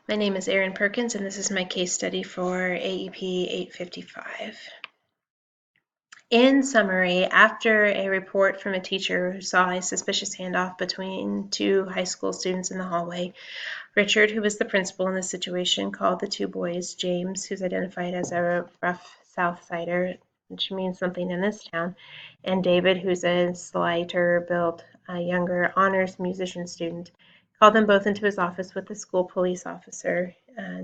My name is Erin Perkins, and this is my case study for AEP 855. In summary, after a report from a teacher who saw a suspicious handoff between two high school students in the hallway, Richard, who was the principal in the situation, called the two boys, James, who's identified as a rough South Sider, which means something in this town, and David, who's a slighter built, younger honors musician student, called them both into his office with the school police officer.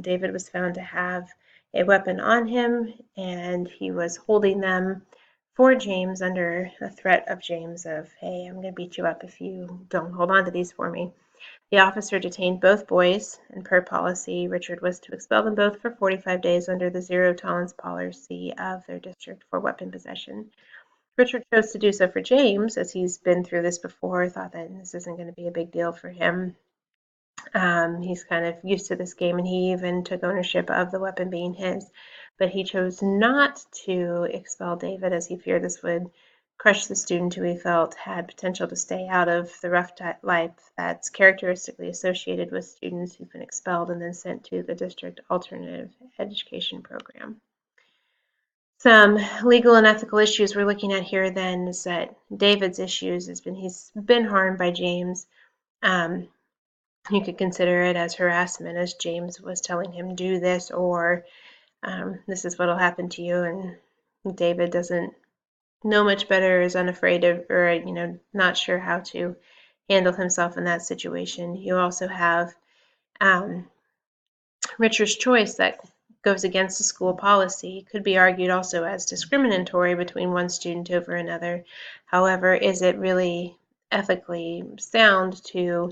David was found to have a weapon on him, and he was holding them for James under the threat of James of, hey, I'm going to beat you up if you don't hold on to these for me. The officer detained both boys, and per policy, Richard was to expel them both for 45 days under the zero-tolerance policy of their district for weapon possession. Richard chose to do so for James, as he's been through this before, thought that this isn't going to be a big deal for him. He's kind of used to this game, and he even took ownership of the weapon being his. But he chose not to expel David, as he feared this would crush the student who he felt had potential to stay out of the rough life that's characteristically associated with students who've been expelled and then sent to the district alternative education program. Some legal and ethical issues we're looking at here then is that David's issues has been he's been harmed by James. You could consider it as harassment, as James was telling him, do this, or this is what will happen to you. And David doesn't know much better, is unafraid of, or, not sure how to handle himself in that situation. You also have Richard's choice that goes against the school policy, could be argued also as discriminatory between one student over another. However, is it really ethically sound to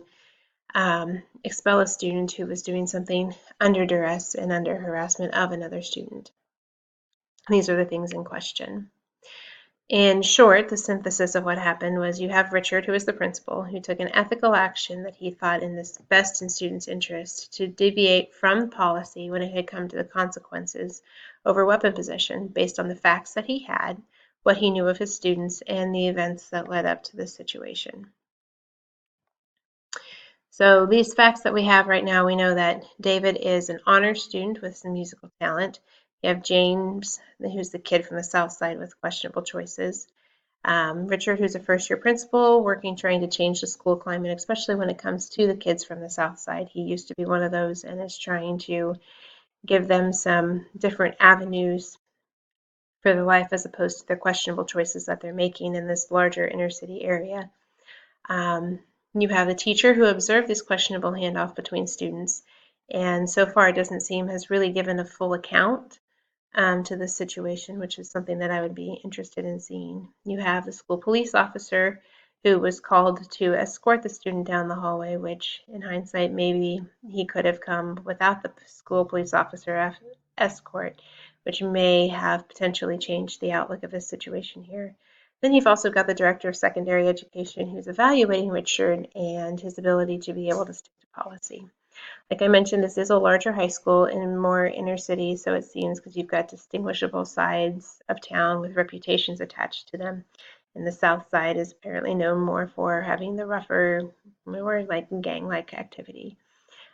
expel a student who was doing something under duress and under harassment of another student? These are the things in question. In short, the synthesis of what happened was you have Richard, who was the principal, who took an ethical action that he thought in this best in students' interest to deviate from policy when it had come to the consequences over weapon possession based on the facts that he had, what he knew of his students, and the events that led up to this situation. So these facts that we have right now, we know that David is an honors student with some musical talent. You have James, who's the kid from the South Side with questionable choices. Richard, who's a first-year principal, working trying to change the school climate, especially when it comes to the kids from the South Side. He used to be one of those and is trying to give them some different avenues for their life as opposed to the questionable choices that they're making in this larger inner city area. You have the teacher who observed this questionable handoff between students, and so far it doesn't seem has really given a full account to this situation, which is something that I would be interested in seeing. You have the school police officer who was called to escort the student down the hallway, which in hindsight maybe he could have come without the school police officer escort, which may have potentially changed the outlook of this situation here. Then you've also got the director of secondary education who's evaluating Richard and his ability to be able to stick to policy. Like I mentioned, this is a larger high school in more inner city, so it seems, because you've got distinguishable sides of town with reputations attached to them. And the South Side is apparently known more for having the rougher, more like gang-like activity.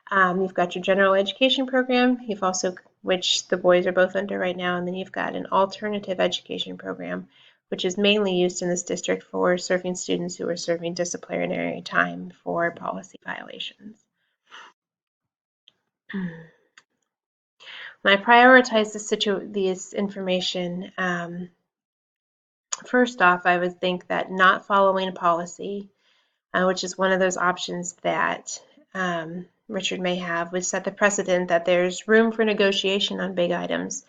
You've got your general education program, you've also, which the boys are both under right now, and then you've got an alternative education program, which is mainly used in this district for serving students who are serving disciplinary time for policy violations. When I prioritize this information, first off, I would think that not following a policy, which is one of those options that Richard may have, would set the precedent that there's room for negotiation on big items.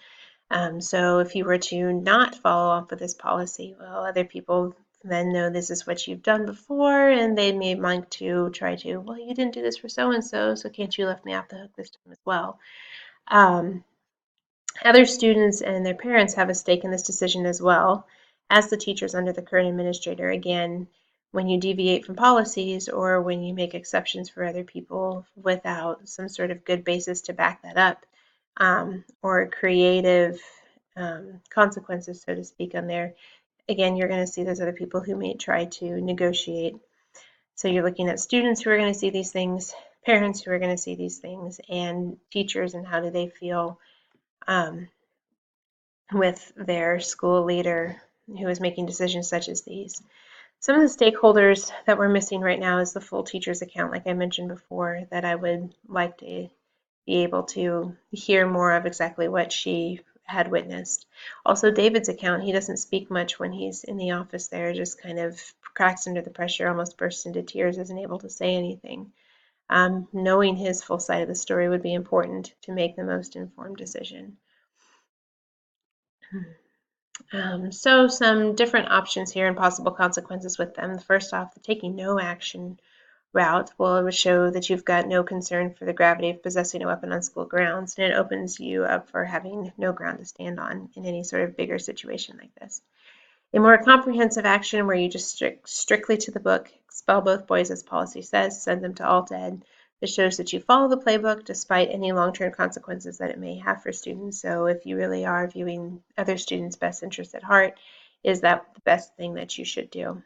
So if you were to not follow up with this policy, well, other people then know this is what you've done before, and they may want to try to, well, you didn't do this for so-and-so, so can't you let me off the hook this time as well? Other students and their parents have a stake in this decision as well as the teachers under the current administrator. Again, when you deviate from policies or when you make exceptions for other people without some sort of good basis to back that up, or creative consequences, so to speak, on there, again, you're going to see those other people who may try to negotiate. So you're looking at students who are going to see these things, parents who are going to see these things and teachers, and how do they feel um, with their school leader who is making decisions such as these. Some of the stakeholders that we're missing right now is the full teacher's account, like I mentioned before, that I would like to be able to hear more of exactly what she had witnessed. Also, David's account, he doesn't speak much when he's in the office there, just kind of cracks under the pressure, almost bursts into tears, isn't able to say anything. Knowing his full side of the story would be important to make the most informed decision. So some different options here and possible consequences with them. First off, the taking no action route, well, it would show that you've got no concern for the gravity of possessing a weapon on school grounds, and it opens you up for having no ground to stand on in any sort of bigger situation like this. A more comprehensive action where you just stick strictly to the book, expel both boys as policy says, send them to alt ed. This shows that you follow the playbook despite any long-term consequences that it may have for students. So if you really are viewing other students' best interests at heart, is that the best thing that you should do?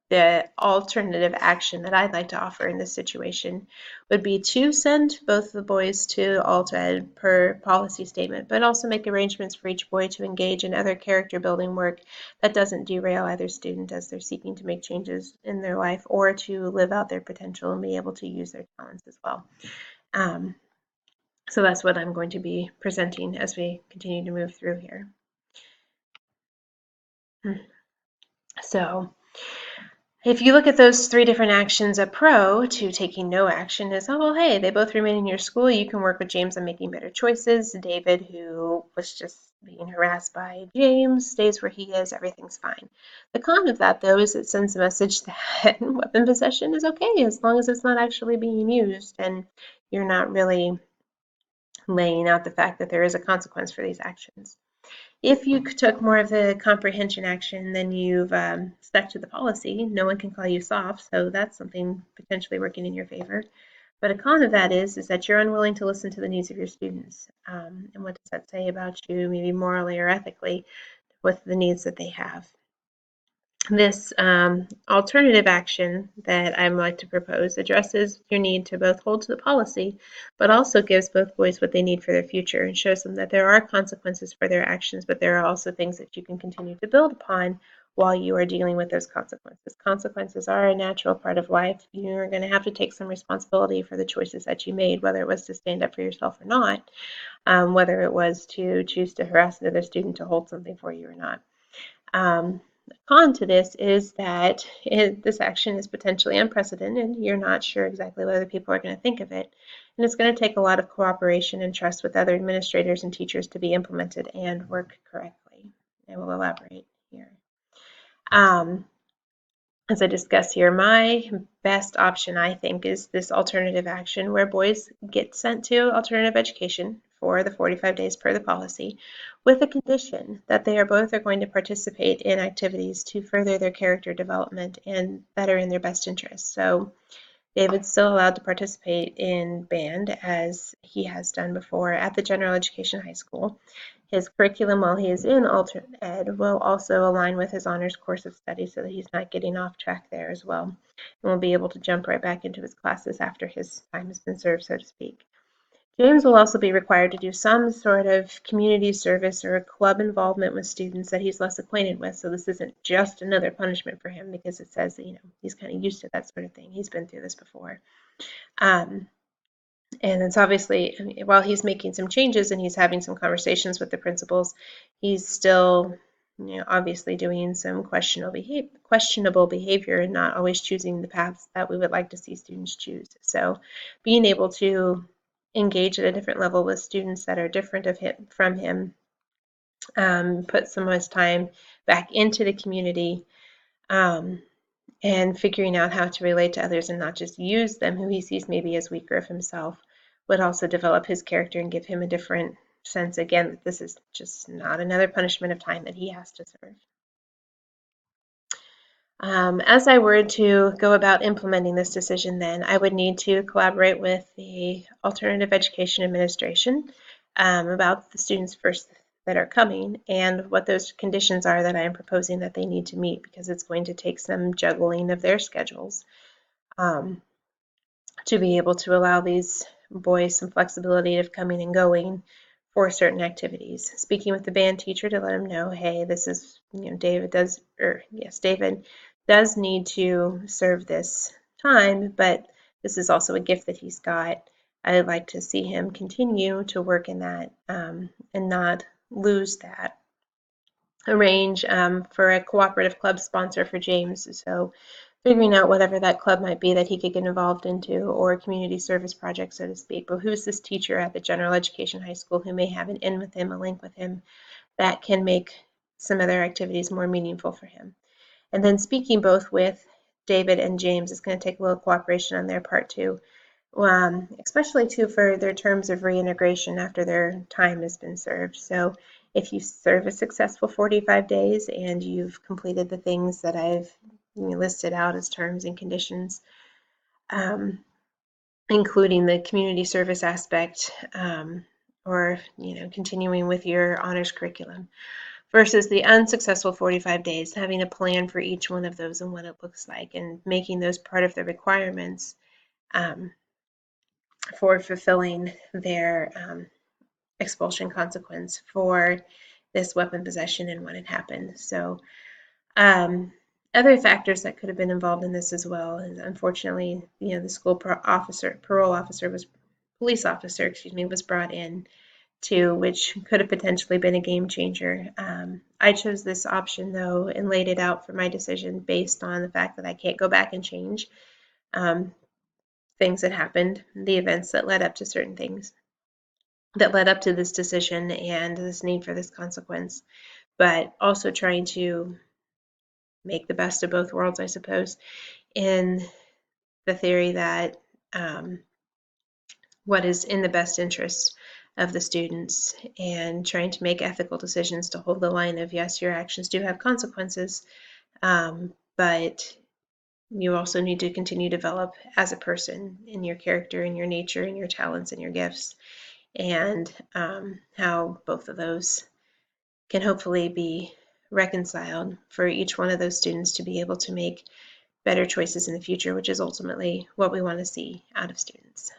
The alternative action that I'd like to offer in this situation would be to send both the boys to alt ed per policy statement, but also make arrangements for each boy to engage in other character building work that doesn't derail either student as they're seeking to make changes in their life or to live out their potential and be able to use their talents as well. So that's what I'm going to be presenting as we continue to move through here. So if you look at those three different actions, a pro to taking no action is, oh, well, hey, they both remain in your school. You can work with James on making better choices. David, who was just being harassed by James, stays where he is. Everything's fine. The con of that, though, is it sends a message that weapon possession is okay as long as it's not actually being used and you're not really laying out the fact that there is a consequence for these actions. If you took more of the comprehension action, then you've stuck to the policy. No one can call you soft, so that's something potentially working in your favor. But a con of that is that you're unwilling to listen to the needs of your students. And what does that say about you, maybe morally or ethically, with the needs that they have? This alternative action that I'd like to propose addresses your need to both hold to the policy, but also gives both boys what they need for their future and shows them that there are consequences for their actions, but there are also things that you can continue to build upon while you are dealing with those consequences. Consequences are a natural part of life. You're going to have to take some responsibility for the choices that you made, whether it was to stand up for yourself or not, whether it was to choose to harass another student to hold something for you or not. The con to this is that this action is potentially unprecedented. You're not sure exactly what other people are going to think of it. And it's going to take a lot of cooperation and trust with other administrators and teachers to be implemented and work correctly. I will elaborate here. As I discuss here, my best option, I think, is this alternative action where boys get sent to alternative education for the 45 days per the policy with a condition that they are both are going to participate in activities to further their character development and that are in their best interest. So David's still allowed to participate in band as he has done before at the general education high school. His curriculum while he is in alternate ed will also align with his honors course of study so that he's not getting off track there as well. And will be able to jump right back into his classes after his time has been served, so to speak. James will also be required to do some sort of community service or club involvement with students that he's less acquainted with. So this isn't just another punishment for him because it says that, he's kind of used to that sort of thing. He's been through this before. And it's obviously, while he's making some changes and he's having some conversations with the principals, he's still, obviously doing some questionable behavior and not always choosing the paths that we would like to see students choose. So being able to engage at a different level with students that are different from him, put some of his time back into the community, and figuring out how to relate to others and not just use them who he sees maybe as weaker of himself would also develop his character and give him a different sense again that this is just not another punishment of time that he has to serve. As I were to go about implementing this decision then, I would need to collaborate with the Alternative Education Administration about the students first that are coming and what those conditions are that I am proposing that they need to meet because it's going to take some juggling of their schedules. to be able to allow these boys some flexibility of coming and going for certain activities. Speaking with the band teacher to let him know, hey, this is, David does need to serve this time, but this is also a gift that he's got. I'd like to see him continue to work in that and not lose that. Arrange for a cooperative club sponsor for James. So figuring out whatever that club might be that he could get involved into, or a community service project, so to speak. But who's this teacher at the general education high school who may have an in with him, a link with him, that can make some other activities more meaningful for him? And then speaking both with David and James, it's going to take a little cooperation on their part too, especially too for their terms of reintegration after their time has been served. So if you serve a successful 45 days and you've completed the things that I've listed out as terms and conditions, including the community service aspect, or continuing with your honors curriculum, versus the unsuccessful 45 days, having a plan for each one of those and what it looks like, and making those part of the requirements for fulfilling their expulsion consequence for this weapon possession and when it happened. So other factors that could have been involved in this as well, and unfortunately, the school police officer, was brought in too, which could have potentially been a game changer. I chose this option though and laid it out for my decision based on the fact that I can't go back and change things that happened, the events that led up to certain things that led up to this decision and this need for this consequence, but also trying to make the best of both worlds, I suppose, in the theory that what is in the best interest of the students, and trying to make ethical decisions to hold the line of, yes, your actions do have consequences, but you also need to continue to develop as a person in your character and your nature and your talents and your gifts, and how both of those can hopefully be reconciled for each one of those students to be able to make better choices in the future, which is ultimately what we want to see out of students.